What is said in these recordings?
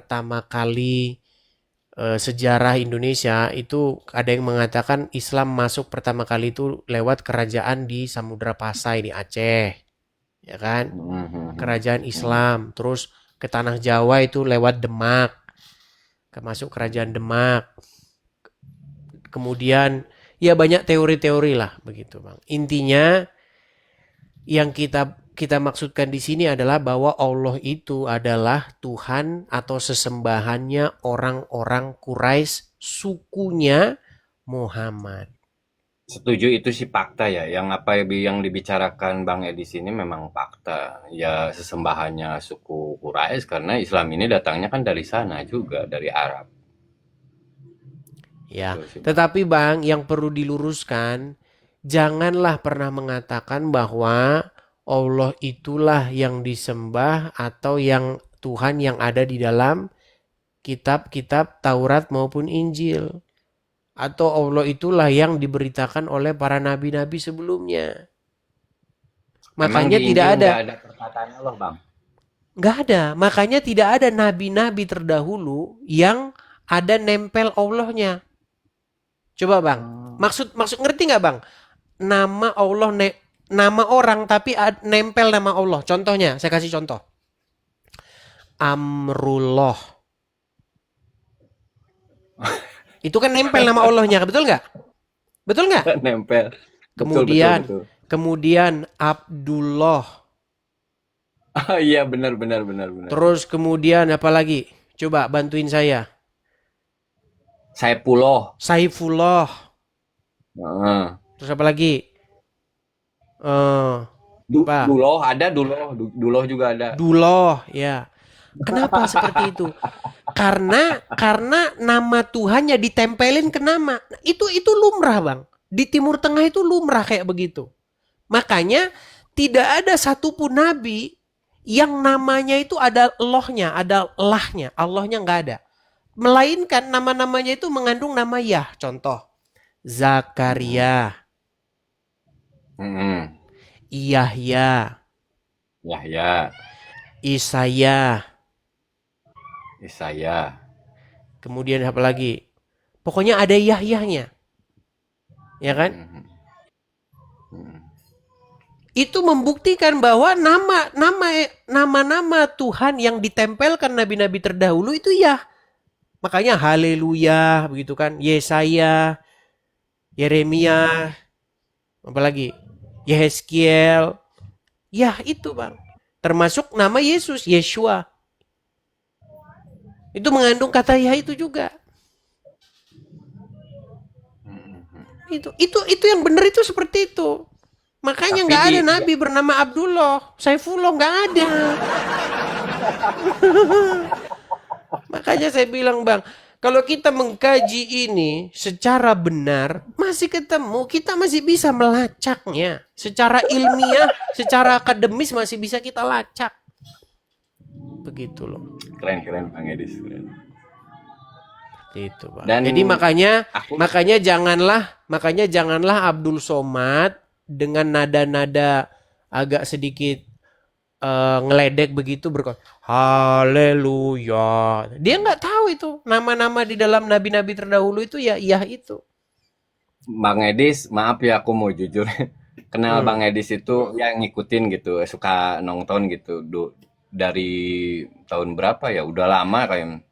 pertama kali sejarah Indonesia itu ada yang mengatakan Islam masuk pertama kali itu lewat kerajaan di Samudra Pasai di Aceh, ya kan? Kerajaan Islam. Terus ke tanah Jawa itu lewat Demak, masuk kerajaan Demak. Kemudian ya banyak teori-teori lah begitu, Bang. Intinya yang kita maksudkan di sini adalah bahwa Allah itu adalah Tuhan atau sesembahannya orang-orang Quraisy sukunya Muhammad. Setuju, itu sih fakta ya. Yang apa yang dibicarakan Bang Edi sini memang fakta. Ya sesembahannya suku Quraisy karena Islam ini datangnya kan dari sana juga, dari Arab. Ya, Betul sih Bang. tetapi Bang, yang perlu diluruskan, janganlah pernah mengatakan bahwa Allah itulah yang disembah atau yang Tuhan yang ada di dalam kitab-kitab Taurat maupun Injil. Atau Allah itulah yang diberitakan oleh para nabi-nabi sebelumnya. Emang Makanya di tidak Injil ada, nggak ada perkataan Allah Bang? nggak ada. Makanya tidak ada nabi-nabi terdahulu yang ada nempel Allahnya. Coba Bang, Hmm. maksud maksud ngerti nggak Bang? Nama Allah nama orang tapi nempel nama Allah. Contohnya, saya kasih contoh. Amrullah. Itu kan nempel nama Allahnya, betul nggak? Betul nggak? Nempel. Betul, betul, Kemudian, betul. kemudian Abdullah. Ah, iya benar, benar, benar, benar. Terus kemudian apa lagi? Coba bantuin saya. Saifullah. Saifullah. Heeh. Terus apa lagi? Eh, apa? Duloh ada, Duloh, Duloh juga ada. Duloh, ya. Kenapa seperti itu? Karena nama Tuhannya ditempelin ke nama. Itu lumrah, Bang. Di Timur Tengah itu lumrah kayak begitu. Makanya tidak ada satupun nabi yang namanya itu ada lohnya, ada lahnya. Allahnya nggak ada. Melainkan nama-namanya itu mengandung nama Yah. Contoh, Hmm. Zakaria, Hmm. Yahya, Ya, ya. Isaya. Saya. Kemudian apa lagi? Pokoknya ada Yahyanya, ya kan? Hmm. Hmm. Itu membuktikan bahwa nama-nama Tuhan yang ditempelkan nabi-nabi terdahulu itu ya. Makanya haleluya begitu kan. Yesaya, Yeremia, apalagi Yehezkiel. Ya itu Bang. Termasuk nama Yesus, Yeshua. Itu mengandung kata ya itu juga. Itu yang benar itu seperti itu. Makanya Tapi nggak di ada nabi bernama Abdullah, Saifullah nggak ada. Makanya saya bilang Bang, kalau kita mengkaji ini secara benar, masih ketemu, kita masih bisa melacaknya. Secara ilmiah, secara akademis masih bisa kita lacak. Begitu loh. keren, keren Bang Edis, keren. Itu Bang. Dan Jadi makanya aku makanya janganlah Abdul Somad dengan nada-nada agak sedikit ngeledek begitu berkata haleluya. Dia nggak tahu itu nama-nama di dalam nabi-nabi terdahulu itu ya iya itu. Bang Edis, maaf ya aku mau jujur. Kenal Hmm. Bang Edis itu ya ngikutin gitu, suka nonton gitu. Dari tahun berapa ya? Udah lama kayak.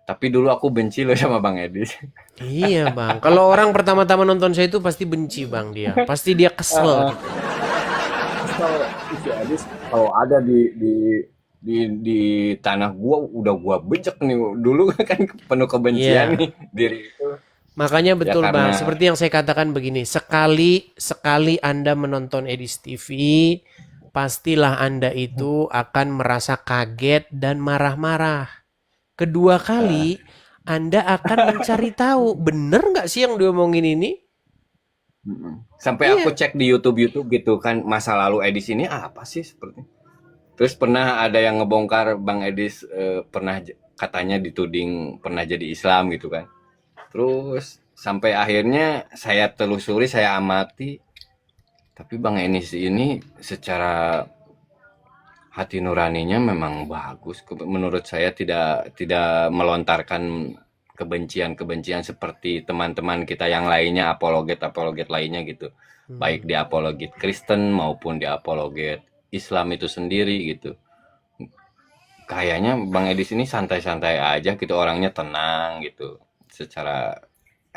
Tapi dulu aku benci loh sama Bang Edis. Iya bang. Kalau orang pertama-tama nonton saya itu pasti benci bang dia. Pasti dia kesel gitu. Kesel si Edis kalau ada di tanah gua udah gua bejek nih. Dulu kan penuh kebencian Iya. nih diri itu. Makanya Ya betul bang. karena Seperti yang saya katakan begini. Sekali Anda menonton Edis TV. Pastilah Anda itu akan merasa kaget dan marah-marah. Kedua kali Anda akan mencari tahu bener nggak sih yang diomongin ini? sampai aku Iya, cek di YouTube gitu kan masa lalu Edis ini apa sih seperti. Terus pernah ada yang ngebongkar Bang Edis pernah katanya dituding pernah jadi Islam gitu kan. Terus sampai akhirnya saya telusuri, saya amati, tapi Bang Enis ini secara hati nuraninya memang bagus. Menurut saya tidak melontarkan kebencian-kebencian seperti teman-teman kita yang lainnya, apologet-apologet lainnya gitu. Baik di apologet Kristen maupun di apologet Islam itu sendiri gitu. Kayaknya Bang Edi ini santai-santai aja gitu, orangnya tenang gitu. Secara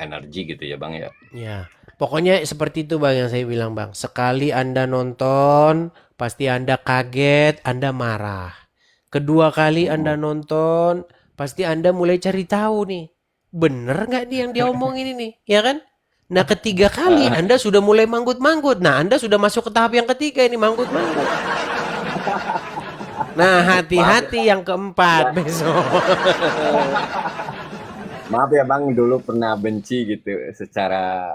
energi gitu ya Bang ya. Ya, pokoknya seperti itu Bang yang saya bilang Bang. Sekali Anda nonton, pasti Anda kaget, Anda marah. Kedua kali Anda Mm-mm. nonton, pasti Anda mulai cari tahu nih. Bener nggak nih yang dia omongin ini, ya kan? Nah ketiga kali Anda sudah mulai manggut-manggut. Nah Anda sudah masuk ke tahap yang ketiga ini manggut-manggut. Nah Maaf ya, hati-hati yang keempat ya. besok. Maaf ya Bang, dulu pernah benci gitu secara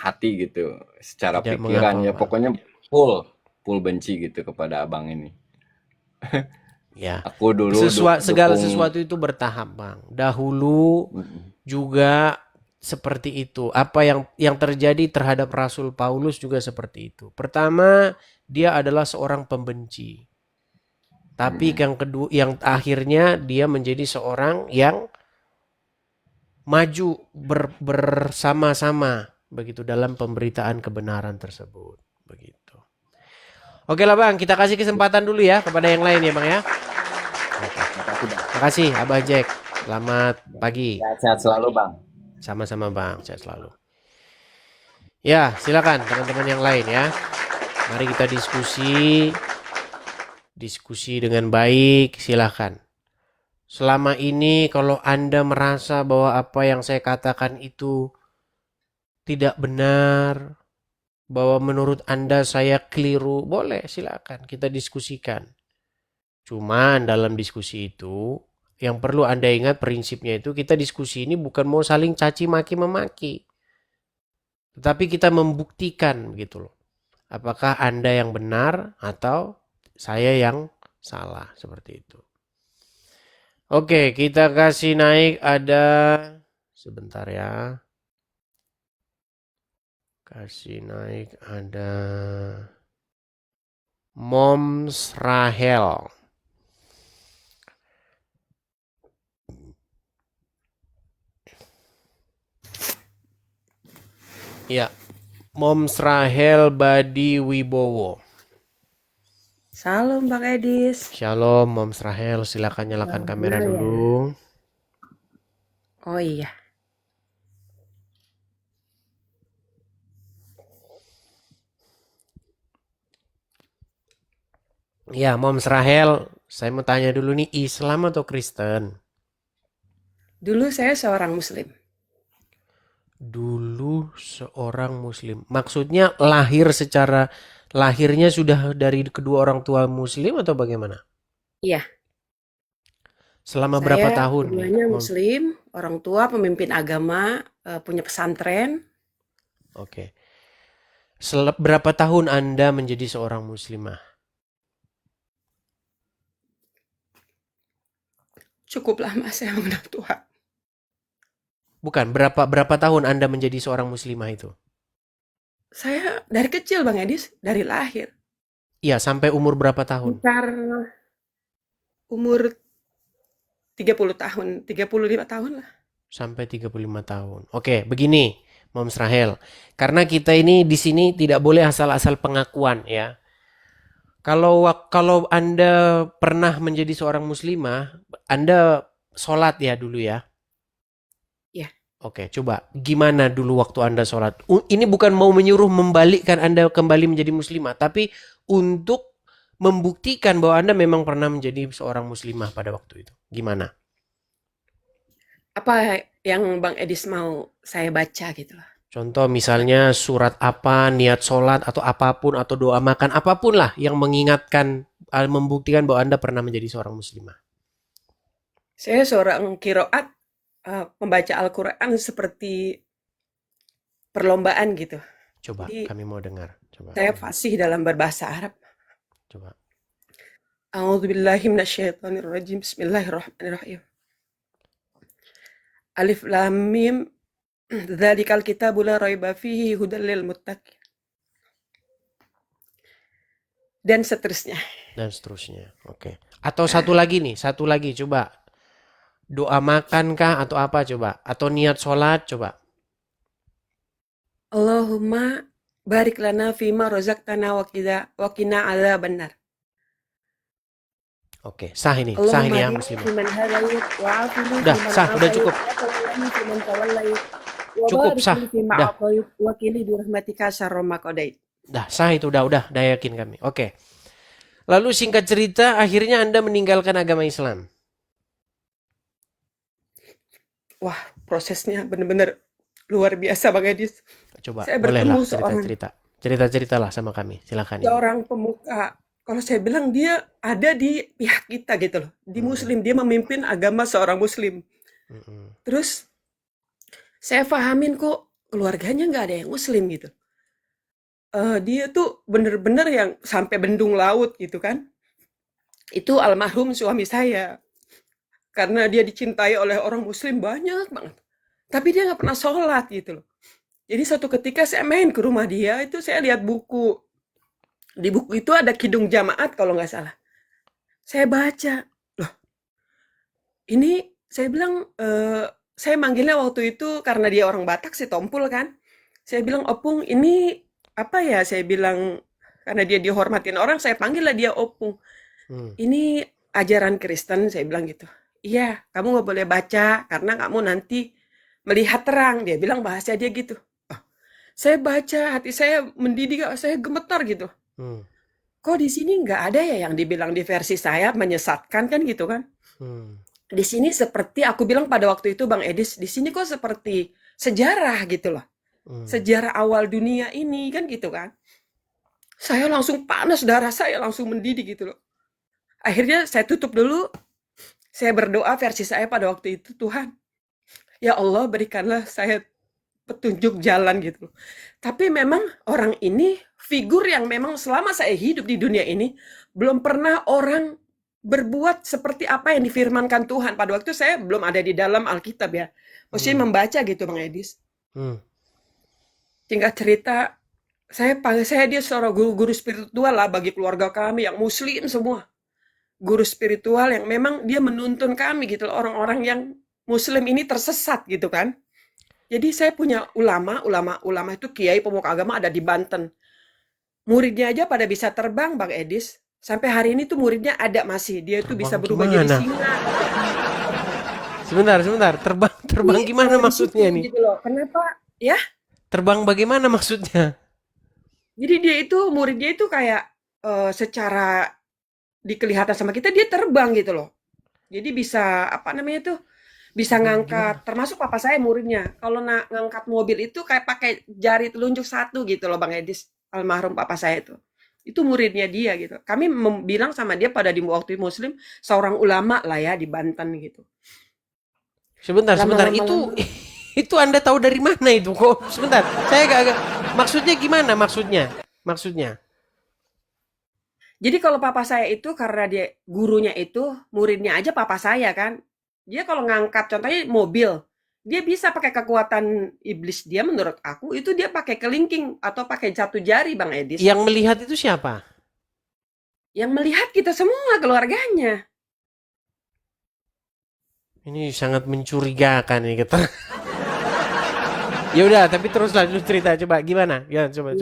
hati gitu, secara Tidak pikiran mengapa ya Bang. pokoknya full full benci gitu kepada abang ini. Ya, Aku dulu segala dukung. sesuatu itu bertahap, Bang. Dahulu Mm, juga seperti itu. Apa yang terjadi terhadap Rasul Paulus juga seperti itu. Pertama, dia adalah seorang pembenci. Tapi mm, yang kedua, yang akhirnya dia menjadi seorang yang maju bersama-sama begitu dalam pemberitaan kebenaran tersebut. Begitu. Oke lah, Bang, kita kasih kesempatan dulu ya kepada yang lain ya, Bang ya. Oke. makasih Bang. Makasih Abah Jack. Selamat pagi. Sehat-sehat selalu Bang. Sama-sama Bang, sehat selalu. Ya, silakan teman-teman yang lain ya. Mari kita diskusi dengan baik, silakan. Selama ini kalau Anda merasa bahwa apa yang saya katakan itu tidak benar, bahwa menurut Anda saya keliru, boleh silakan kita diskusikan. Cuman dalam diskusi itu yang perlu Anda ingat prinsipnya itu kita diskusi ini bukan mau saling caci maki memaki. Tetapi kita membuktikan gitu loh. Apakah Anda yang benar atau saya yang salah seperti itu. Oke, kita kasih naik ada sebentar ya. Kasih naik ada Moms Rahel. Ya, Moms Rahel Badi Wibowo. Salam Bang Edis. Shalom Moms Rahel, silakan nyalakan kamera Benar ya. dulu. Oh iya. Ya, Moms Rahel, saya mau tanya dulu nih, Islam atau Kristen? Dulu saya seorang Muslim. Dulu seorang muslim. Maksudnya lahirnya sudah dari kedua orang tua muslim atau bagaimana? Iya, Selama berapa saya tahun nih? keduanya Muslim, orang tua pemimpin agama, punya pesantren. Oke. Berapa tahun Anda menjadi seorang muslimah? Cukup lama saya mengenal Tuhan. Bukan, berapa tahun Anda menjadi seorang muslimah itu? Saya dari kecil Bang Edis, dari lahir. Iya, sampai umur berapa tahun? Sekitar umur 30 tahun, 35 tahun lah. Sampai 35 tahun. Oke, begini, Moms Rahel. Karena kita ini di sini tidak boleh asal-asal pengakuan ya. Kalau Anda pernah menjadi seorang muslimah, Anda sholat ya dulu ya. Ya, Oke, coba gimana dulu waktu Anda sholat? Ini bukan mau menyuruh membalikkan Anda kembali menjadi muslimah, tapi untuk membuktikan bahwa Anda memang pernah menjadi seorang muslimah pada waktu itu. Gimana? apa yang Bang Edis mau saya baca gitu lah. Contoh misalnya surat apa, niat sholat atau apapun atau doa makan apapun lah yang mengingatkan, membuktikan bahwa Anda pernah menjadi seorang muslimah. Saya seorang kiroat, pembaca Al-Quran seperti perlombaan gitu. Coba, Jadi kami mau dengar. Coba, saya fasih dalam berbahasa Arab. coba. A'udzubillahi minasyaitonirrajim. Bismillahirrahmanirrahim. Alif lam mim. Dzalikal kitabu la raiba fihi hudal lil muttaqin. dan seterusnya. Dan seterusnya. Oke. Atau satu lagi nih, satu lagi coba. Doa makan kah atau apa coba? Atau niat sholat coba. Allahumma barik lana fima rozaqtana wa qina adzabannar. Oke, sah ini Allahumma ya hdini muslimah. fiman hadayit wa afini Udah, fiman sah, udah afait cukup. wa tawallani fiman tawallait wa Cukup barik sah. li fima Udah, a'tait wa qini bi rahmatika syarra ma qadait. sah itu udah yakin kami. Oke. Lalu singkat cerita, akhirnya Anda meninggalkan agama Islam. Wah, prosesnya benar-benar luar biasa Bang Edis. Coba, Saya bolehlah bertemu cerita-cerita. Cerita-ceritalah sama kami. Silakan ini. seorang pemuka. Kalau saya bilang dia ada di pihak kita gitu loh. Di Muslim, dia memimpin agama seorang Muslim. Mm-mm. Terus saya pahamin kok keluarganya nggak ada yang Muslim gitu. Dia tuh bener-bener yang sampai bendung laut gitu kan. Itu almarhum suami saya. Karena dia dicintai oleh orang Muslim banyak banget. Tapi dia nggak pernah sholat gitu loh. Jadi suatu ketika saya main ke rumah dia, itu saya lihat buku. Di buku itu ada Kidung Jamaat kalau nggak salah. Saya baca. Loh, ini saya bilang, saya manggilnya waktu itu karena dia orang Batak sih Tompul kan. Saya bilang, Opung ini apa ya? Saya bilang, karena dia dihormatin orang, saya panggil lah dia Opung. Ini ajaran Kristen, saya bilang gitu. Iya, kamu nggak boleh baca karena kamu nanti melihat terang. Dia bilang bahasa dia gitu. Saya baca, hati saya mendidih, saya gemetar gitu. Kok di sini nggak ada ya yang dibilang di versi saya menyesatkan kan gitu kan? Di sini seperti aku bilang pada waktu itu Bang Edis, di sini kok seperti sejarah gitu loh. Sejarah awal dunia ini kan gitu kan. Saya langsung panas, darah saya langsung mendidih gitu loh. Akhirnya saya tutup dulu. Saya berdoa versi saya pada waktu itu, Tuhan, ya Allah berikanlah saya petunjuk jalan gitu. Tapi memang orang ini figur yang memang selama saya hidup di dunia ini belum pernah orang berbuat seperti apa yang difirmankan Tuhan. Pada waktu saya belum ada di dalam Alkitab ya. Maksudnya membaca gitu Bang Edis. Singkat cerita, saya dia seorang guru spiritual lah bagi keluarga kami yang Muslim semua. Guru spiritual yang memang dia menuntun kami gitu loh, orang-orang yang Muslim ini tersesat gitu kan. Jadi saya punya ulama itu kiai pemuka agama ada di Banten. Muridnya aja pada bisa terbang Bang Edis. Sampai hari ini tuh muridnya ada masih. Dia itu bisa berubah jadi singa. Sebentar. Terbang gimana maksudnya nih? Gitu loh. Kenapa? Ya? Terbang bagaimana maksudnya? Jadi dia itu muridnya itu kayak secara dikelihatan sama kita dia terbang gitu loh. Jadi bisa apa namanya tuh? Bisa ngangkat, termasuk papa saya muridnya. Kalau ngangkat mobil itu kayak pakai jari telunjuk satu gitu loh Bang Edis. Almarhum papa saya itu. Itu muridnya dia gitu. Kami bilang sama dia pada di waktu Muslim, seorang ulama lah ya di Banten gitu. Sebentar. Itu Anda tahu dari mana itu kok? Sebentar. Saya agak maksudnya gimana maksudnya? Jadi kalau papa saya itu karena dia gurunya itu muridnya aja papa saya kan. Dia kalau ngangkat contohnya mobil, dia bisa pakai kekuatan iblis dia menurut aku itu dia pakai kelingking atau pakai satu jari Bang Edis. Yang melihat itu siapa? Yang melihat kita semua keluarganya. Ini sangat mencurigakan ini kita. Ya udah, tapi terus lanjut cerita coba gimana? Ya coba.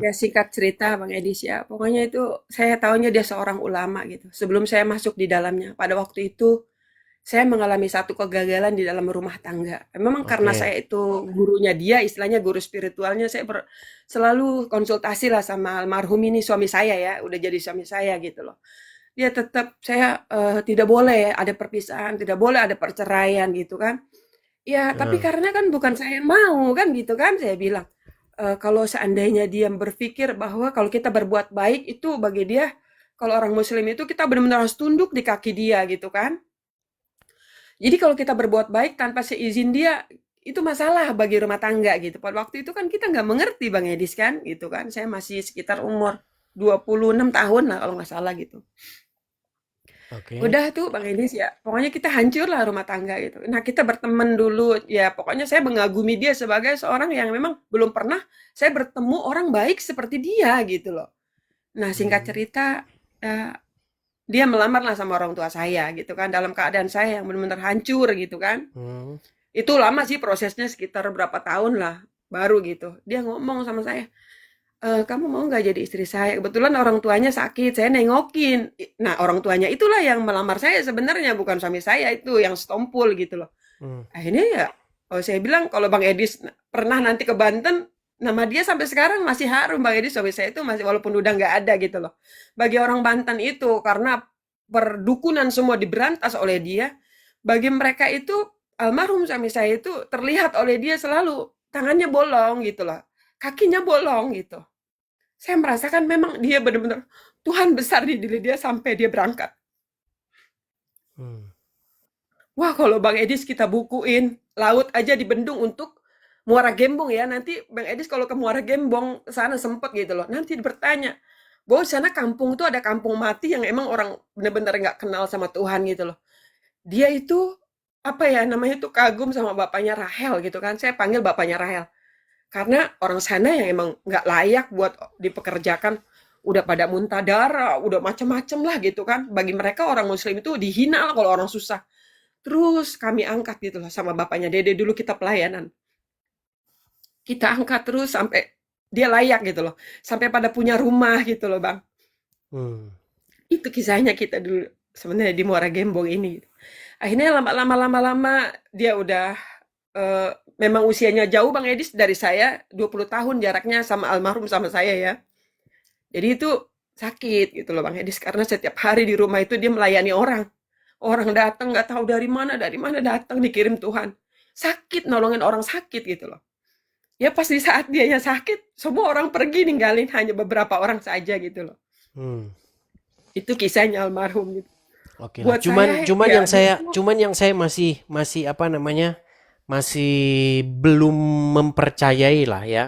Ya singkat cerita Bang Edis ya. Pokoknya itu saya tahunya dia seorang ulama gitu. Sebelum saya masuk di dalamnya, pada waktu itu saya mengalami satu kegagalan di dalam rumah tangga. Memang karena saya itu gurunya dia, istilahnya guru spiritualnya, saya selalu konsultasi lah sama almarhum ini suami saya ya, udah jadi suami saya gitu loh. Dia tetap saya tidak boleh ada perpisahan, tidak boleh ada perceraian gitu kan. Ya, tapi karena kan bukan saya yang mau kan gitu kan, saya bilang. Kalau seandainya dia berpikir bahwa kalau kita berbuat baik itu bagi dia, kalau orang Muslim itu kita benar-benar harus tunduk di kaki dia gitu kan. Jadi kalau kita berbuat baik tanpa seizin dia, itu masalah bagi rumah tangga gitu. Pada waktu itu kan kita nggak mengerti Bang Edis kan, gitu kan. Saya masih sekitar umur 26 tahun lah kalau nggak salah gitu. Udah tuh Bang Edis ya, pokoknya kita hancur lah rumah tangga gitu. Nah kita berteman dulu, ya pokoknya saya mengagumi dia sebagai seorang yang memang belum pernah saya bertemu orang baik seperti dia gitu loh. Nah, singkat cerita, eh, dia melamar lah sama orang tua saya gitu kan, dalam keadaan saya yang benar-benar hancur gitu kan. Hmm. Itu lama sih prosesnya, sekitar berapa tahun lah baru gitu. Dia ngomong sama saya, "Kamu mau nggak jadi istri saya?" Kebetulan orang tuanya sakit, saya nengokin. Nah, orang tuanya itulah yang melamar saya sebenarnya, bukan suami saya itu yang setompul gitu loh. Hmm. Akhirnya ya, saya bilang kalau Bang Edis pernah nanti ke Banten, nama dia sampai sekarang masih harum. Bang Edis suami saya itu masih, walaupun udah nggak ada gitu loh. Bagi orang Banten itu, karena perdukunan semua diberantas oleh dia, bagi mereka itu almarhum suami saya itu terlihat oleh dia selalu tangannya bolong gitu loh, kakinya bolong gitu. Saya merasakan memang dia benar-benar Tuhan besar di diri dia sampai dia berangkat. Hmm. Wah, kalau Bang Edis kita bukuin, laut aja dibendung untuk Muara Gembong ya. Nanti Bang Edis kalau ke Muara Gembong sana sempet gitu loh. Nanti bertanya, bahwa di sana kampung tuh ada kampung mati yang emang orang bener-bener nggak kenal sama Tuhan gitu loh. Dia itu apa ya namanya tuh kagum sama bapaknya Rahel gitu kan. Saya panggil bapaknya Rahel. Karena orang sana yang emang nggak layak buat dipekerjakan, udah pada muntah darah, udah macem-macem lah gitu kan. Bagi mereka orang muslim itu dihina lah kalau orang susah. Terus kami angkat gitu loh sama bapaknya Dede, dulu kita pelayanan. Kita angkat terus sampai dia layak gitu loh. Sampai pada punya rumah gitu loh, Bang. Hmm. Itu kisahnya kita dulu sebenarnya di Muara Gembong ini. Akhirnya lama-lama dia udah memang usianya jauh Bang Edis dari saya, 20 tahun jaraknya sama almarhum sama saya ya. Jadi itu sakit gitu loh Bang Edis, karena setiap hari di rumah itu dia melayani orang. Orang datang nggak tahu dari mana datang dikirim Tuhan. Sakit nolongin orang sakit gitu loh. Ya pas di saat dianya sakit, semua orang pergi ninggalin hanya beberapa orang saja gitu loh. Hmm. Itu kisahnya almarhum gitu. Oke lah. Buat saya ya dia itu Cuman yang saya masih apa namanya, masih belum mempercayai lah ya.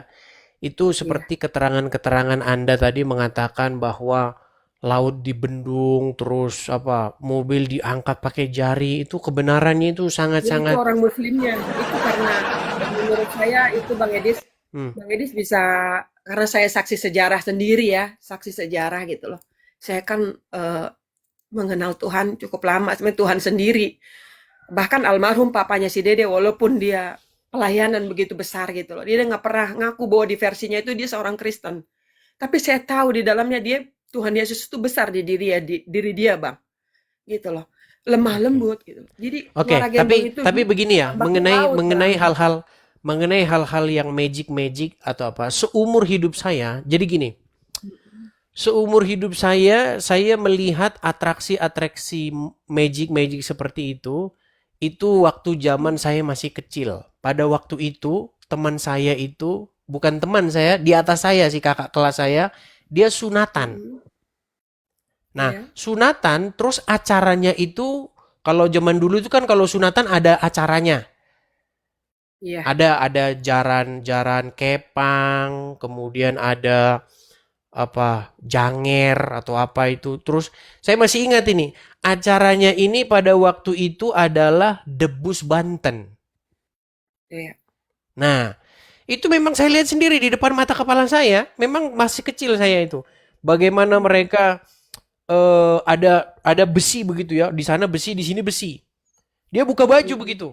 Itu ya seperti keterangan-keterangan Anda tadi mengatakan bahwa laut dibendung, terus apa, mobil diangkat pakai jari. Itu kebenarannya itu ya itu sangat-sangat. orang muslimnya. Itu karena menurut saya itu Hmm. Bang Edis bisa karena saya saksi sejarah sendiri ya, saksi sejarah gitu loh. Saya kan mengenal Tuhan cukup lama, sebenarnya Tuhan sendiri. Bahkan almarhum papanya si Dede, walaupun dia pelayanan begitu besar gitu loh, dia nggak pernah ngaku bahwa di versinya itu dia seorang Kristen. Tapi saya tahu di dalamnya dia Tuhan Yesus itu besar di diri dia, Bang. Gitu loh. Lemah Oke. lembut gitu. Jadi Muara Oke, Gembong itu tapi begini ya, ombaknya laut, Bang. mengenai hal-hal yang magic atau apa, seumur hidup saya. Jadi gini, seumur hidup saya melihat atraksi-atraksi magic seperti itu waktu zaman saya masih kecil. Pada waktu itu, teman saya itu, bukan teman saya, di atas saya sih, kakak kelas saya, dia sunatan. Mm, Nah, ya, sunatan terus acaranya itu, kalau zaman dulu itu kan kalau sunatan ada acaranya. iya, Ada jaran-jaran kepang, kemudian ada apa janger atau apa itu. Terus saya masih ingat ini, acaranya ini pada waktu itu adalah Debus Banten. iya. Nah, itu memang saya lihat sendiri di depan mata kepala saya, memang masih kecil saya itu. Bagaimana mereka ada besi begitu ya, di sana besi, di sini besi. Dia buka baju Mm, begitu.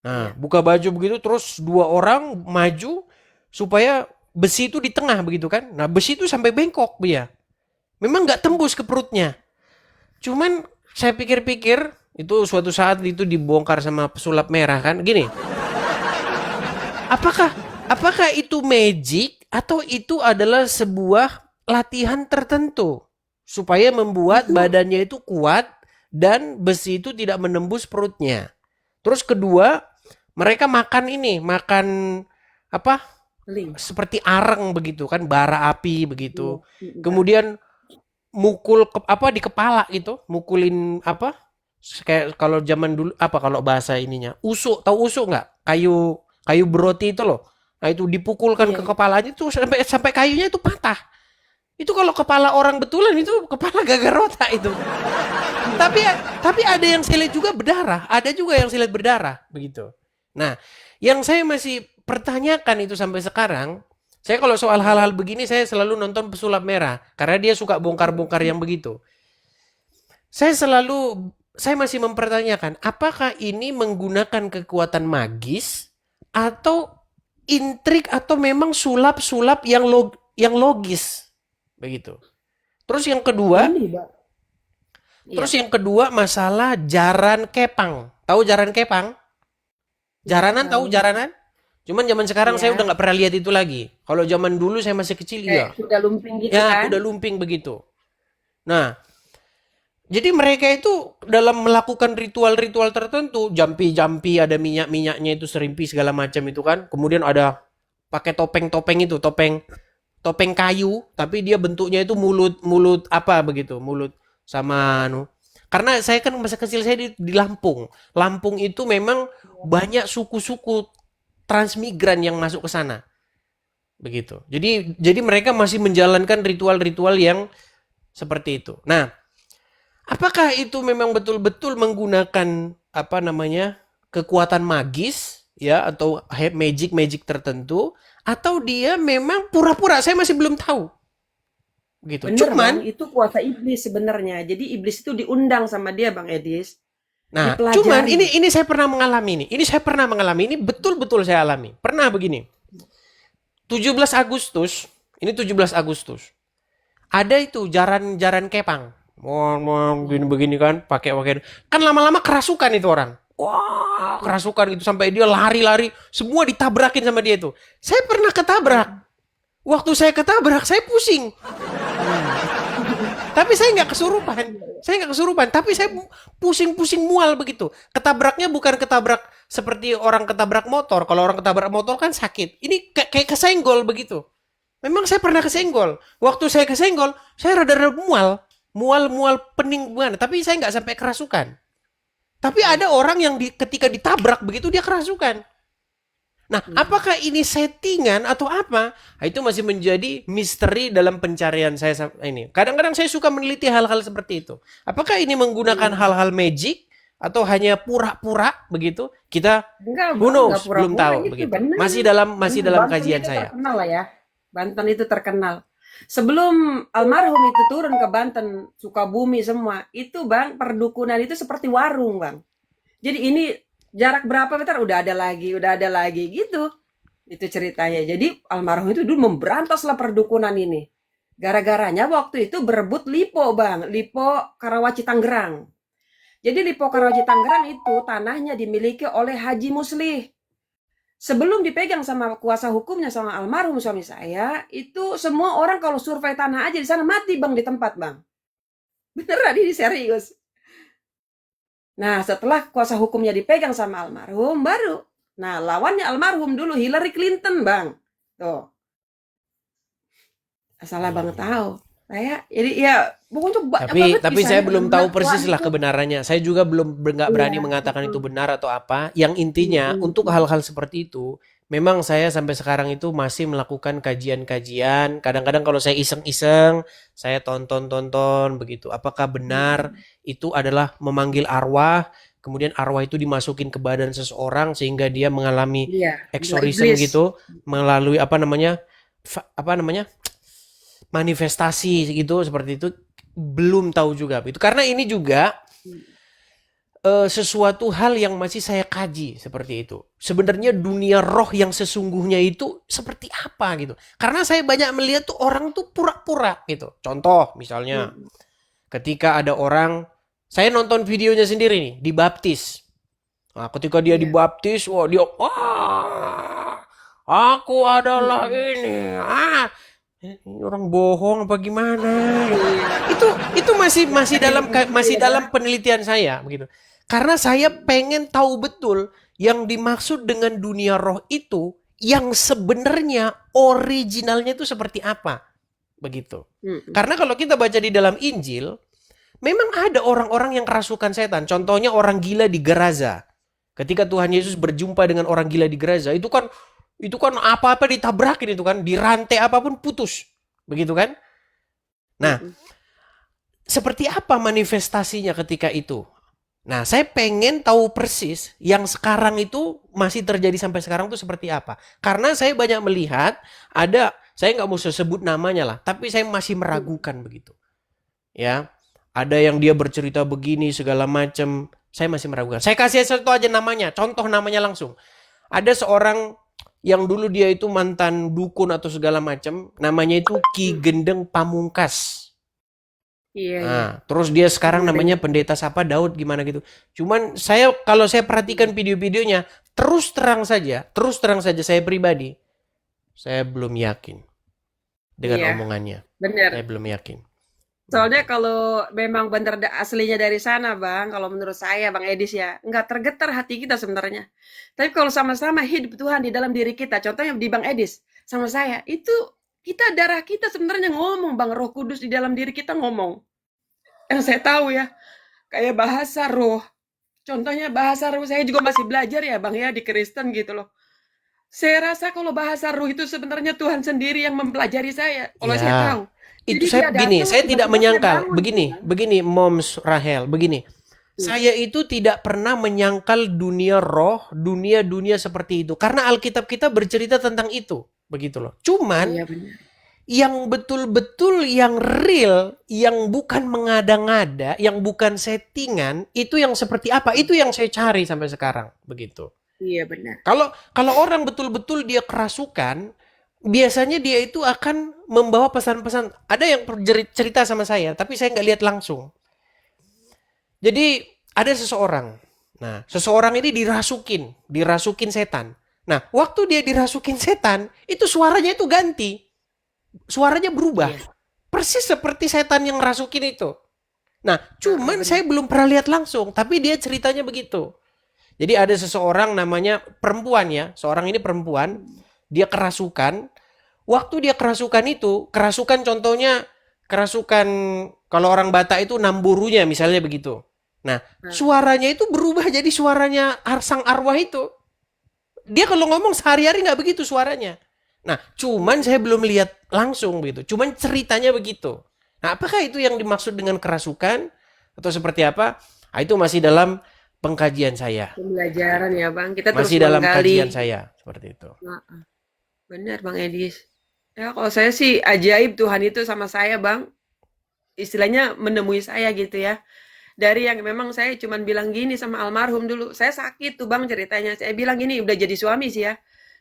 Nah, iya, buka baju begitu terus dua orang maju supaya besi itu di tengah begitu kan. Nah, besi itu sampai bengkok dia. Memang nggak tembus ke perutnya. Cuman saya pikir-pikir itu suatu saat itu dibongkar sama pesulap merah kan. Gini, apakah apakah itu magic atau itu adalah sebuah latihan tertentu supaya membuat itu badannya itu kuat dan besi itu tidak menembus perutnya. Terus kedua, mereka makan ini, makan apa? link. Seperti areng begitu kan, bara api Iya, begitu. barang. Kemudian mukul apa di kepala gitu, mukulin apa? Kayak kalau zaman dulu apa kalau bahasa ininya? Usuk, tahu usuk nggak? Kayu kayu beroti itu loh. Nah, itu dipukulkan Iya, ke iya. kepalanya itu sampai sampai kayunya itu patah. Itu kalau kepala orang betulan itu kepala gagal otak itu. Tapi tapi ada yang saya lihat juga berdarah, ada juga yang saya lihat berdarah begitu. Nah, yang saya masih pertanyakan itu sampai sekarang, Saya kalau soal hal-hal begini saya selalu nonton Pesulap Merah karena dia suka bongkar-bongkar yang begitu. Saya masih mempertanyakan apakah ini menggunakan kekuatan magis atau intrik atau memang sulap-sulap yang logis begitu. Terus yang kedua, Ini, Bang. terus Iya, yang kedua masalah jaran kepang. Tahu jaran kepang? nggak Jaranan tahu tahu. jaranan? Cuman zaman sekarang saya udah Ya, nggak pernah lihat itu lagi. Kalau zaman dulu saya masih kecil kayak iya. kuda lumping gitu Ya, kan? kuda lumping begitu. Nah, jadi mereka itu dalam melakukan ritual-ritual tertentu, jampi-jampi ada minyak-minyaknya itu serimpi segala macam itu kan. Kemudian ada pakai topeng-topeng itu, topeng kayu, tapi dia bentuknya itu mulut apa begitu, mulut sama anu. Karena saya kan masa kecil saya di Lampung. Lampung itu memang banyak suku-suku transmigran yang masuk ke sana, begitu. Jadi mereka masih menjalankan ritual-ritual yang seperti itu. Nah, apakah itu memang betul-betul menggunakan apa namanya kekuatan magis ya atau magic tertentu atau dia memang pura-pura? Saya masih belum tahu. Gitu. Bener, Bang. Cuman, Itu kuasa iblis sebenarnya. Jadi iblis itu diundang sama dia, Bang Edis. cuman Dipelajari. ini saya pernah mengalami ini. Ini saya pernah mengalami ini betul-betul saya alami. Pernah begini. 17 Agustus, ini 17 Agustus. Ada itu jaran-jaran kepang. Begini-begini kan, pakai. Kan lama-lama kerasukan itu orang. Wah, kerasukan itu sampai dia lari-lari, semua ditabrakin sama dia itu. Saya pernah ketabrak. Waktu saya ketabrak, saya pusing. Tapi saya nggak kesurupan. Tapi saya pusing-pusing mual begitu. Ketabraknya bukan ketabrak seperti orang ketabrak motor. Kalau orang ketabrak motor kan sakit. Ini kayak kesenggol begitu. Memang saya pernah kesenggol. Waktu saya kesenggol, saya rada-rada mual. Mual pening gimana. Tapi saya nggak sampai kerasukan. Tapi ada orang yang ketika ditabrak begitu dia kerasukan. Nah, apakah ini settingan atau apa? Nah, itu masih menjadi misteri dalam pencarian saya ini. Kadang-kadang saya suka meneliti hal-hal seperti itu. Apakah ini menggunakan hal-hal magic atau hanya pura-pura begitu? Kita Enggak, who Bang. Enggak knows, belum pura-pura tahu itu begitu. benar. Masih Benar, dalam Banten kajian itu saya. terkenal lah ya. Banten itu terkenal. Sebelum almarhum itu turun ke Banten, Sukabumi semua, itu Bang, perdukunan itu seperti warung, Bang. Jadi ini jarak berapa meter udah ada lagi gitu. Itu ceritanya. Jadi almarhum itu dulu memberantaslah perdukunan ini. Gara-garanya waktu itu berebut Lipo, Bang. Lipo Karawaci Tangerang. Jadi Lipo Karawaci Tangerang itu tanahnya dimiliki oleh Haji Muslih. Sebelum dipegang sama kuasa hukumnya sama almarhum suami saya, itu semua orang kalau survei tanah aja di sana mati, Bang, di tempat, Bang. Beneran ini serius. Nah, setelah kuasa hukumnya dipegang sama almarhum, baru. Nah, lawannya almarhum dulu Hillary Clinton, Bang. Tuh, salah banget tahu. Jadi ya pokoknya banyak banget Tapi saya kisahnya belum tahu persis lah itu. kebenarannya. Saya juga nggak berani Iya, mengatakan itu betul. benar atau apa. Yang intinya untuk hal-hal seperti itu, memang saya sampai sekarang itu masih melakukan kajian-kajian. Kadang-kadang kalau saya iseng-iseng, saya tonton-tonton begitu. Apakah benar itu adalah memanggil arwah, kemudian arwah itu dimasukin ke badan seseorang sehingga dia mengalami Iya, gila eksorisme iblis. gitu melalui apa namanya manifestasi gitu seperti itu, belum tahu juga itu karena ini juga sesuatu hal yang masih saya kaji seperti itu. Sebenarnya dunia roh yang sesungguhnya itu seperti apa gitu. Karena saya banyak melihat tuh orang tuh pura-pura gitu. Contoh misalnya ketika ada orang, saya nonton videonya sendiri nih, dibaptis. Nah, ketika dia Iya. dibaptis, wah, aku adalah ini. Ini orang bohong apa gimana? Iya. Itu masih Ada yang masih gitu ya. dalam penelitian saya begitu. Karena saya pengen tahu betul yang dimaksud dengan dunia roh itu yang sebenarnya originalnya itu seperti apa begitu. Karena kalau kita baca di dalam Injil, memang ada orang-orang yang kerasukan setan. Contohnya orang gila di Geraza. Ketika Tuhan Yesus berjumpa dengan orang gila di Geraza, itu kan apa-apa ditabrakin itu kan, dirantai apapun putus. Begitu kan? Nah, seperti apa manifestasinya ketika itu? Nah, saya pengen tahu persis yang sekarang itu masih terjadi sampai sekarang tuh seperti apa. Karena saya banyak melihat ada, saya nggak mau sebut namanya lah, tapi saya masih meragukan begitu. Ya, ada yang dia bercerita begini segala macam, saya masih meragukan. Saya kasih satu aja namanya, contoh namanya langsung. Ada seorang yang dulu dia itu mantan dukun atau segala macam, namanya itu Ki Gendeng Pamungkas. Iya, iya. Nah, terus dia sekarang Pernah namanya dengar. pendeta siapa Daud gimana gitu. Cuman saya kalau saya perhatikan video-videonya, terus terang saja saya pribadi, saya belum yakin dengan Iya, omongannya. benar. Saya belum yakin. Soalnya Begitu. kalau memang benar aslinya dari sana, Bang, kalau menurut saya, Bang Edis ya, nggak tergetar hati kita sebenarnya. Tapi kalau sama-sama hidup Tuhan di dalam diri kita, contohnya di Bang Edis, sama saya, itu kita darah kita sebenarnya ngomong, Bang, Roh Kudus di dalam diri kita ngomong. Yang saya tahu ya, kayak bahasa roh. Contohnya bahasa roh, saya juga masih belajar ya, Bang ya, di Kristen gitu loh. Saya rasa kalau bahasa roh itu sebenarnya Tuhan sendiri yang mempelajari saya, kalau saya Ya, tahu. itu Jadi saya dia begini, datang saya tidak tiba-tiba saya menyangkal. bangun gitu, Begini, Bang. begini Moms Rahel, begini. Hmm. Saya itu tidak pernah menyangkal dunia roh, dunia-dunia seperti itu. Karena Alkitab kita bercerita tentang itu. Begitu loh. Cuman Iya benar. yang betul-betul yang real, yang bukan mengada-ngada, yang bukan settingan, itu yang seperti apa? Itu yang saya cari sampai sekarang, begitu. Iya benar. Kalau kalau orang betul-betul dia kerasukan, biasanya dia itu akan membawa pesan-pesan. Ada yang cerita sama saya, tapi saya nggak lihat langsung. Jadi ada seseorang. Nah, seseorang ini dirasukin setan. Nah, waktu dia dirasukin setan, itu suaranya itu ganti. Suaranya berubah. Iya. Persis seperti setan yang rasukin itu. Nah, Heeh, cuman benar. saya belum pernah lihat langsung, tapi dia ceritanya begitu. Jadi ada seseorang namanya perempuan ya, seorang ini perempuan, dia kerasukan. Waktu dia kerasukan itu, kerasukan contohnya kerasukan kalau orang Batak itu namburunya misalnya begitu. Nah, Nah, suaranya itu berubah jadi suaranya sang arwah itu. Dia kalau ngomong sehari-hari nggak begitu suaranya. Nah, cuman saya belum lihat langsung begitu. Cuman ceritanya begitu. Nah, apakah itu yang dimaksud dengan kerasukan atau seperti apa? Nah, itu masih dalam pengkajian saya. pembelajaran ya Bang. Kita terus Masih dalam kajian menggali. saya seperti itu. Heeh, benar Bang Edis. Ya kalau saya sih ajaib Tuhan itu sama saya Bang. Istilahnya menemui saya gitu ya. Dari yang memang saya cuman bilang gini sama almarhum dulu. Saya sakit tuh Bang ceritanya. Saya bilang gini udah jadi suami sih ya.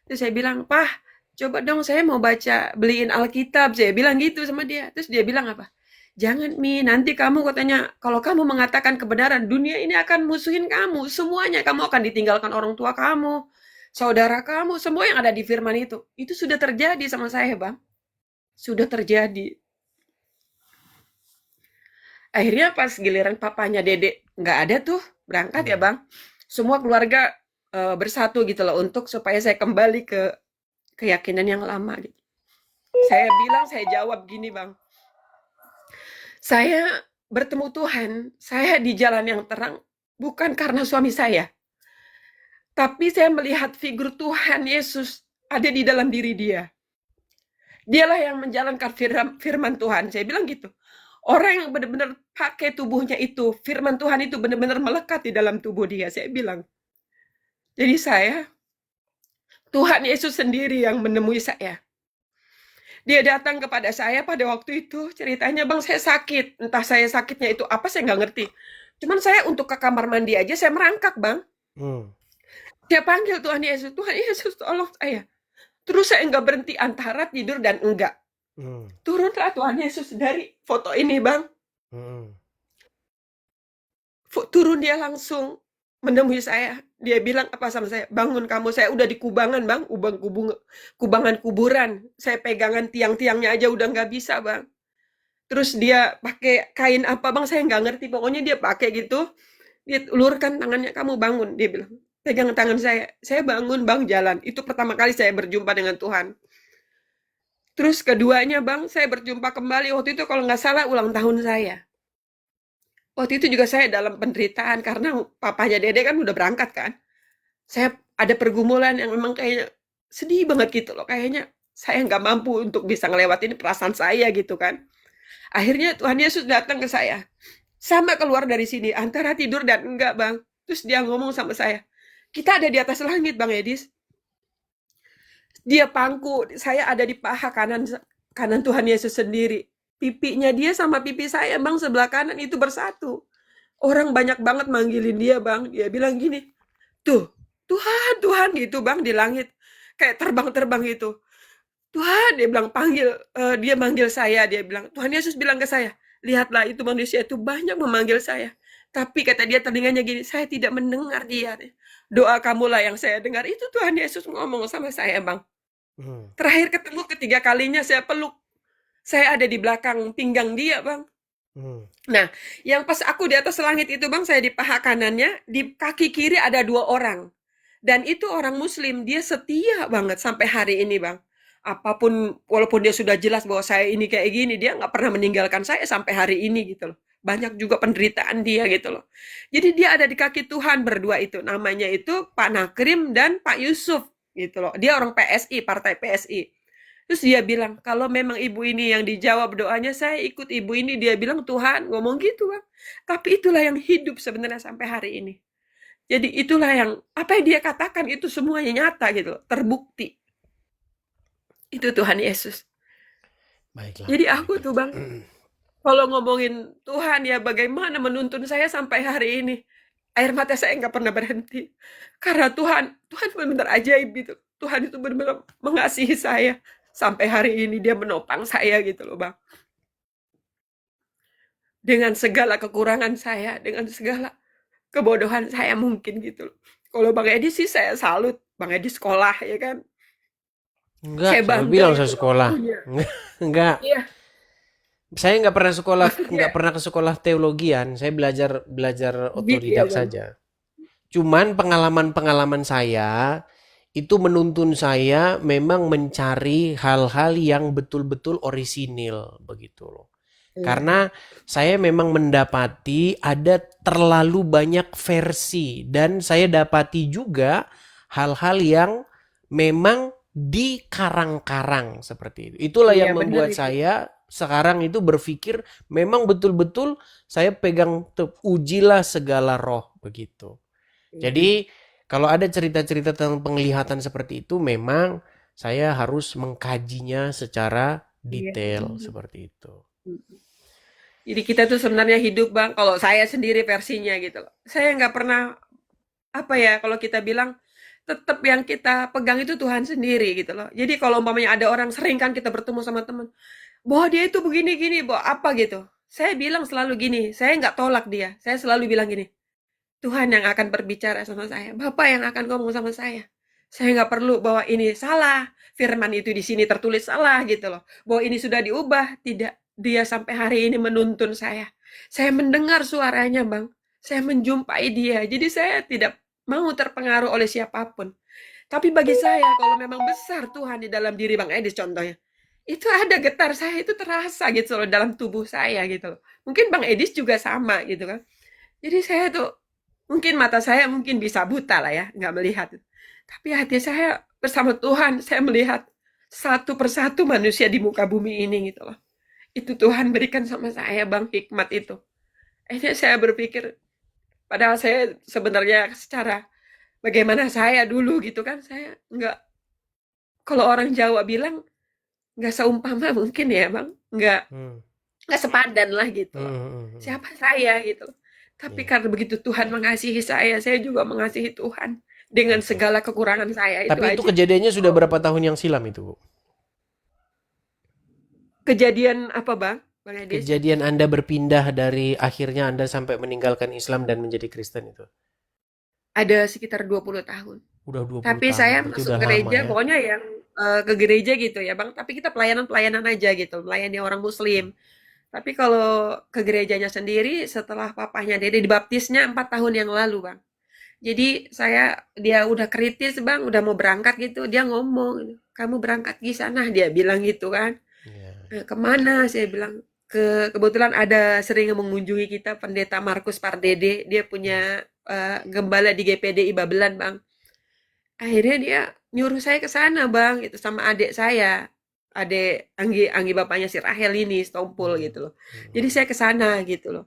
Terus saya bilang, "Pah, coba dong saya mau baca, beliin Alkitab." Saya bilang gitu sama dia. Terus dia bilang apa? "Jangan Mi, nanti kamu katanya kalau kamu mengatakan kebenaran, dunia ini akan musuhin kamu semuanya. Kamu akan ditinggalkan orang tua kamu, saudara kamu, semua yang ada di firman itu." Itu sudah terjadi sama saya, Bang. Sudah terjadi. Akhirnya pas giliran papanya Dedek nggak ada tuh, berangkat ya, Hmm. Bang. Semua keluarga bersatu gitu loh untuk supaya saya kembali ke keyakinan yang lama gitu. Saya bilang, saya jawab gini, Bang. Saya bertemu Tuhan, saya di jalan yang terang bukan karena suami saya, tapi saya melihat figur Tuhan Yesus ada di dalam diri dia. Dialah yang menjalankan firman Tuhan. Saya bilang gitu. Orang yang benar-benar pakai tubuhnya itu, firman Tuhan itu benar-benar melekat di dalam tubuh dia. Saya bilang. Jadi Tuhan Yesus sendiri yang menemui saya. Dia datang kepada saya pada waktu itu, ceritanya Bang saya sakit. Entah saya sakitnya itu apa, saya nggak ngerti. Cuman saya untuk ke kamar mandi aja, saya merangkak Bang. Hmm. Dia panggil Tuhan Yesus tolong saya. Terus saya nggak berhenti antara tidur dan enggak. Hmm. Turunlah Tuhan Yesus dari foto ini Bang. Hmm. Turun dia langsung menemui saya. Dia bilang apa sama saya? Bangun kamu, saya udah di kubangan Bang, kubangan kuburan. Saya pegangan tiang-tiangnya aja udah nggak bisa Bang. Terus dia pakai kain apa Bang, saya nggak ngerti. Pokoknya dia pakai gitu. Dia ulurkan tangannya, kamu bangun. Dia bilang, pegang tangan saya. Saya bangun Bang, jalan. Itu pertama kali saya berjumpa dengan Tuhan. Terus keduanya Bang, saya berjumpa kembali. Waktu itu kalau nggak salah ulang tahun saya. Waktu itu juga saya dalam penderitaan karena papanya Dede kan udah berangkat kan. Saya ada pergumulan yang memang kayaknya sedih banget gitu loh. Kayaknya saya nggak mampu untuk bisa ngelewatin perasaan saya gitu kan. Akhirnya Tuhan Yesus datang ke saya. sama keluar dari sini, antara tidur dan enggak, Bang. Terus dia ngomong sama saya, "Kita ada di atas langit, Bang Edis." Dia pangku, saya ada di paha kanan kanan Tuhan Yesus sendiri. Pipinya dia sama pipi saya, Bang, sebelah kanan itu bersatu. Orang banyak banget manggilin dia, Bang. Dia bilang gini, "Tuh, Tuhan, Tuhan," gitu, Bang, di langit. Kayak terbang-terbang gitu. "Tuhan," dia bilang, dia manggil saya, dia bilang, Tuhan Yesus bilang ke saya, "Lihatlah itu manusia itu banyak memanggil saya. Tapi," kata dia, telinganya gini, "saya tidak mendengar dia. Doa kamulah yang saya dengar." Itu Tuhan Yesus ngomong sama saya, Bang. Hmm. Terakhir ketemu ketiga kalinya saya peluk. Saya ada di belakang pinggang dia, Bang. Hmm. Nah, yang pas aku di atas langit itu, Bang, saya di paha kanannya, di kaki kiri ada 2 orang. Dan itu orang Muslim, dia setia banget sampai hari ini, Bang. Apapun, walaupun dia sudah jelas bahwa saya ini kayak gini, dia nggak pernah meninggalkan saya sampai hari ini gitu loh. Banyak juga penderitaan dia gitu loh. Jadi dia ada di kaki Tuhan berdua itu. Namanya itu Pak Nakrim dan Pak Yusuf gitu loh. Dia orang PSI, partai PSI. Terus dia bilang, "Kalau memang ibu ini yang dijawab doanya, saya ikut ibu ini." Dia bilang, "Tuhan," ngomong gitu, Bang. Tapi itulah yang hidup sebenarnya sampai hari ini. Jadi itulah yang, apa yang dia katakan itu semuanya nyata gitu loh, terbukti. Itu Tuhan Yesus. Baiklah. Jadi aku tuh, Bang, kalau ngomongin Tuhan ya bagaimana menuntun saya sampai hari ini. Air mata saya nggak pernah berhenti. Karena Tuhan benar-benar ajaib gitu. Tuhan itu benar-benar mengasihi saya. Sampai hari ini dia menopang saya gitu loh, Bang. Dengan segala kekurangan saya, dengan segala kebodohan saya mungkin gitu loh. Kalau Bang Edi sih saya salut. Bang Edi sekolah ya kan. Enggak, Saya siapa bangga bilang saya gitu loh sekolah? punya. Enggak. Iya, Saya nggak pernah sekolah, maksudnya nggak pernah ke sekolah teologian. Saya belajar belajar gitu ya, otodidak Bang. saja. Cuman pengalaman-pengalaman saya itu menuntun saya memang mencari hal-hal yang betul-betul orisinil begitu loh. Iya, Karena saya memang mendapati ada terlalu banyak versi dan saya dapati juga hal-hal yang memang dikarang-karang seperti itu. Itulah iya yang benar membuat itu. saya sekarang itu berpikir memang betul-betul saya pegang ujilah segala roh begitu. Iya, Jadi kalau ada cerita-cerita tentang penglihatan seperti itu memang saya harus mengkajinya secara iya. detail seperti itu. Jadi kita tuh sebenarnya hidup, Bang, kalau saya sendiri versinya gitu loh. Saya nggak pernah, apa ya, kalau kita bilang, tetap yang kita pegang itu Tuhan sendiri gitu loh. Jadi kalau umpamanya ada orang sering kan kita bertemu sama teman, bahwa dia itu begini-gini, bahwa apa gitu. Saya bilang selalu gini, saya nggak tolak dia. Saya selalu bilang gini, Tuhan yang akan berbicara sama saya. Bapak yang akan ngomong sama saya. Saya nggak perlu bahwa ini salah. Firman itu di sini tertulis salah gitu loh. Bahwa ini sudah diubah. Tidak. Dia sampai hari ini menuntun saya. Saya mendengar suaranya, Bang. Saya menjumpai dia. Jadi saya tidak mau terpengaruh oleh siapapun. Tapi bagi saya, kalau memang besar Tuhan di dalam diri Bang Edis contohnya, itu ada getar saya itu terasa gitu loh dalam tubuh saya gitu loh. Mungkin Bang Edis juga sama gitu kan. Jadi saya tuh mungkin mata saya mungkin bisa buta lah ya, nggak melihat. Tapi hati saya bersama Tuhan, saya melihat satu persatu manusia di muka bumi ini gitu loh. Itu Tuhan berikan sama saya, Bang, hikmat itu. Akhirnya saya berpikir, padahal saya sebenarnya secara bagaimana saya dulu gitu kan, saya nggak, kalau orang Jawa bilang, nggak seumpama mungkin ya, Bang. Hmm. Nggak sepadan lah gitu Hmm, loh. hmm, hmm. Siapa saya gitu loh. Tapi Iya, karena begitu Tuhan mengasihi saya juga mengasihi Tuhan. Dengan oke. segala kekurangan saya itu Tapi itu aja. kejadiannya sudah berapa tahun yang silam itu, Bu? Kejadian apa, Bang? Bang Edis? Kejadian Anda berpindah dari akhirnya Anda sampai meninggalkan Islam dan menjadi Kristen itu. Ada sekitar 20 tahun. Udah 20 Tapi tahun, saya berarti masuk udah lama gereja, ya. pokoknya yang ke gereja gitu ya, Bang. Tapi kita pelayanan-pelayanan aja gitu, melayani orang Muslim. Tapi kalau ke gerejanya sendiri, setelah papahnya dia dibaptisnya 4 tahun yang lalu, Bang. Jadi dia udah kritis, Bang, udah mau berangkat gitu, dia ngomong, "Kamu berangkat di sana," dia bilang gitu kan. Iya. Kemana? Saya bilang, kebetulan ada sering mengunjungi kita Pendeta Markus Pardede, dia Hmm. punya gembala di GPDI Babelan, Bang. Akhirnya dia nyuruh saya ke sana, Bang, itu sama adik saya. Adik Anggi, Anggi bapaknya si Rahel ini, Stompul Hmm. gitu loh. Jadi Hmm. saya ke sana gitu loh.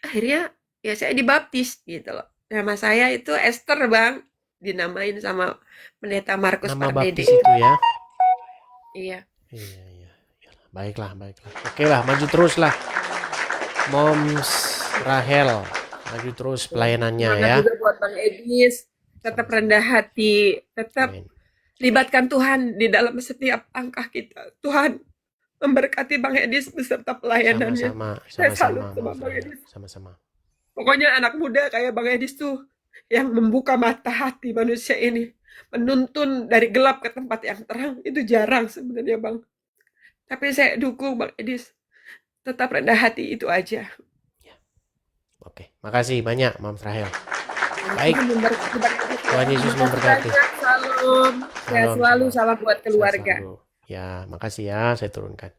Akhirnya ya saya dibaptis gitu loh. Nama saya itu Esther Bang, dinamain sama Pendeta Markus Nama Pardede baptis itu ya. Iya. Iya, iya. Iyalah, baiklah, baiklah. Oke lah, maju terus lah. Moms Rahel, maju terus pelayanannya Semangat ya. juga buat Bang Edis, tetap Sama-sama. rendah hati, tetap Amin. libatkan Tuhan di dalam setiap langkah kita. Tuhan memberkati Bang Edis beserta pelayanannya. Sama-sama, Saya sama-sama, salut sama Moms Bang Rahel. Edis. Sama-sama. Pokoknya anak muda kayak Bang Edis tuh yang membuka mata hati manusia ini. Menuntun dari gelap ke tempat yang terang. Itu jarang sebenarnya Bang. Tapi saya dukung Bang Edis. Tetap rendah hati itu aja. Oke, makasih banyak Moms Rahel. Baik, Tuhan memberkati Bang Edis. Tuhan Yesus Terima kasih memberkati. banyak. Salam. Sehat Salam, selalu. salam. Salam buat Sehat keluarga. selalu. Ya, makasih ya, saya turunkan.